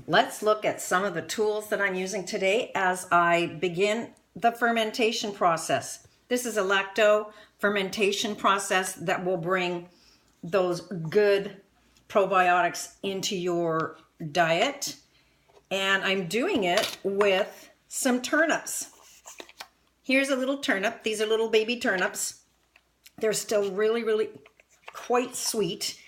Let's look at some of the tools that I'm using today as I begin the fermentation process. This is a lacto fermentation process that will bring those good probiotics into your diet. And I'm doing it with some turnips. Here's a little turnip. These are little baby turnips. They're still really quite sweet.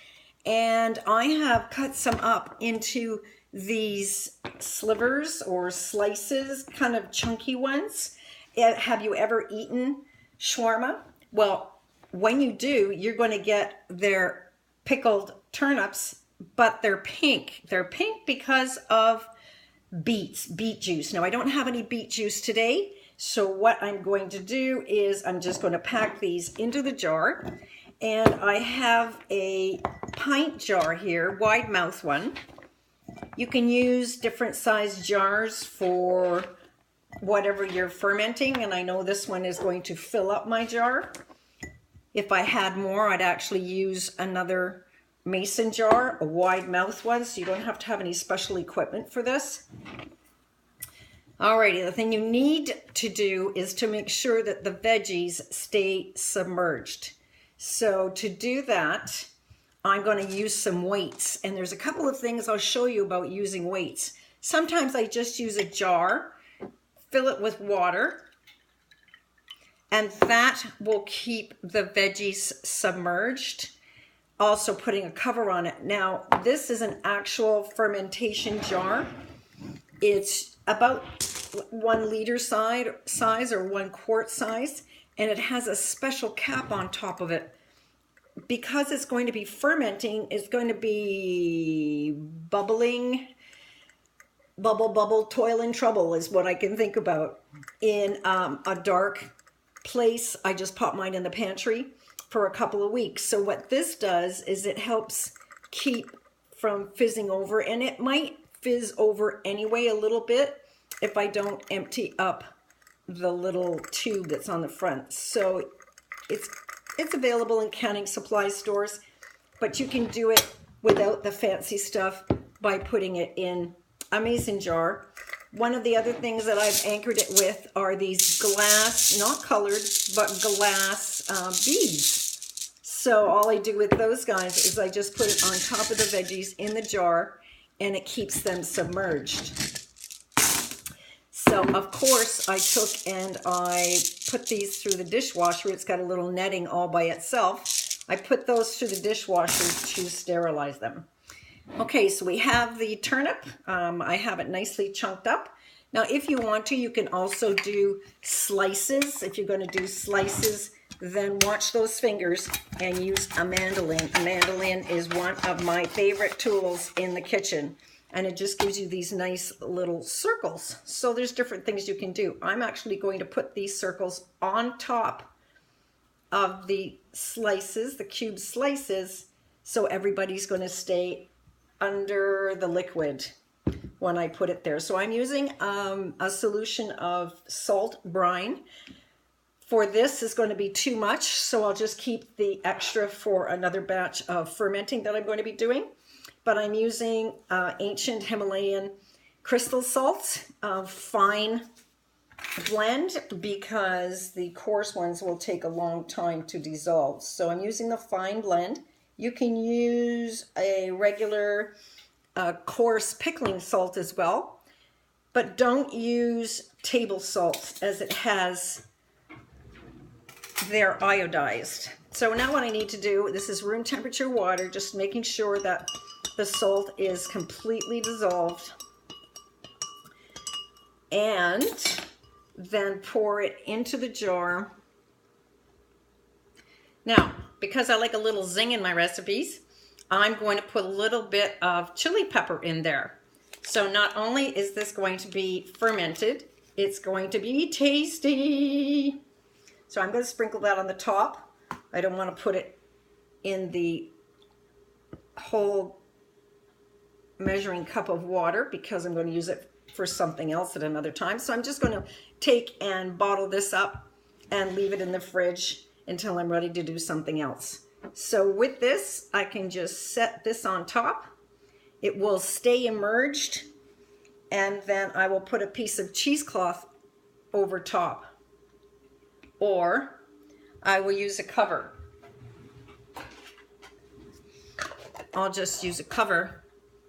And I have cut some up into these slivers or slices, kind of chunky ones. Have you ever eaten shawarma? Well, when you do, you're going to get their pickled turnips, but they're pink. They're pink because of beet juice. Now, I don't have any beet juice today, so what I'm going to do is I'm just going to pack these into the jar. And I have a pint jar here, wide mouth one. You can use different size jars for whatever you're fermenting, and I know this one is going to fill up my jar. If I had more, I'd actually use another mason jar, a wide mouth one, so you don't have to have any special equipment for this. Alrighty, the thing you need to do is to make sure that the veggies stay submerged. So to do that, I'm going to use some weights, and there's a couple of things I'll show you about using weights. Sometimes I just use a jar, fill it with water, and that will keep the veggies submerged. Also putting a cover on it. Now, this is an actual fermentation jar. It's about 1 liter size or 1 quart size, and it has a special cap on top of it. Because it's going to be fermenting, it's going to be bubbling, bubble, toil and trouble is what I can think about. In a dark place, I just pop mine in the pantry for a couple of weeks. So what this does is it helps keep from fizzing over, and it might fizz over anyway a little bit if I don't empty up the little tube that's on the front. So it's available in canning supply stores, but you can do it without the fancy stuff by putting it in a mason jar. One of the other things that I've anchored it with are these glass, not colored, but glass beads. So all I do with those guys is I just put it on top of the veggies in the jar, and it keeps them submerged. So, of course, I took and I put these through the dishwasher. It's got a little netting all by itself. I put those through the dishwasher to sterilize them. Okay, so we have the turnip. I have it nicely chunked up. Now, if you want to, you can also do slices. If you're going to do slices, then watch those fingers and use a mandolin. A mandolin is one of my favorite tools in the kitchen. And it just gives you these nice little circles. So there's different things you can do. I'm actually going to put these circles on top of the slices, the cube slices, so everybody's going to stay under the liquid when I put it there. So I'm using a solution of salt brine. For this is going to be too much, so I'll just keep the extra for another batch of fermenting that I'm going to be doing. But I'm using ancient Himalayan crystal salt, fine blend, because the coarse ones will take a long time to dissolve. So I'm using the fine blend. You can use a regular coarse pickling salt as well, but don't use table salt as it has, they're iodized. So now what I need to do, this is room temperature water, just making sure that the salt is completely dissolved, and then pour it into the jar. Now, because I like a little zing in my recipes, I'm going to put a little bit of chili pepper in there. So not only is this going to be fermented, it's going to be tasty. So I'm going to sprinkle that on the top. I don't want to put it in the whole measuring cup of water because I'm going to use it for something else at another time. So I'm just going to take and bottle this up and leave it in the fridge until I'm ready to do something else. So with this, I can just set this on top. It will stay immersed and then I will put a piece of cheesecloth over top, or I will use a cover. I'll just use a cover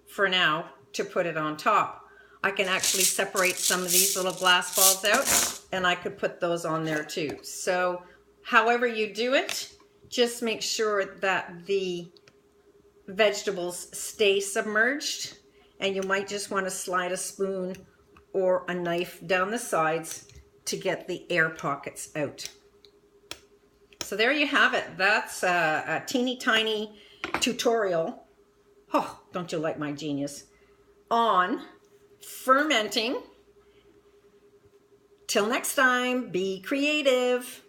for now to put it on top. I can actually separate some of these little glass balls out, and I could put those on there too. So however you do it, just make sure that the vegetables stay submerged, and you might just want to slide a spoon or a knife down the sides to get the air pockets out. So there you have it. That's a teeny tiny tutorial. Oh, don't you like my genius? On fermenting. Till next time, be creative.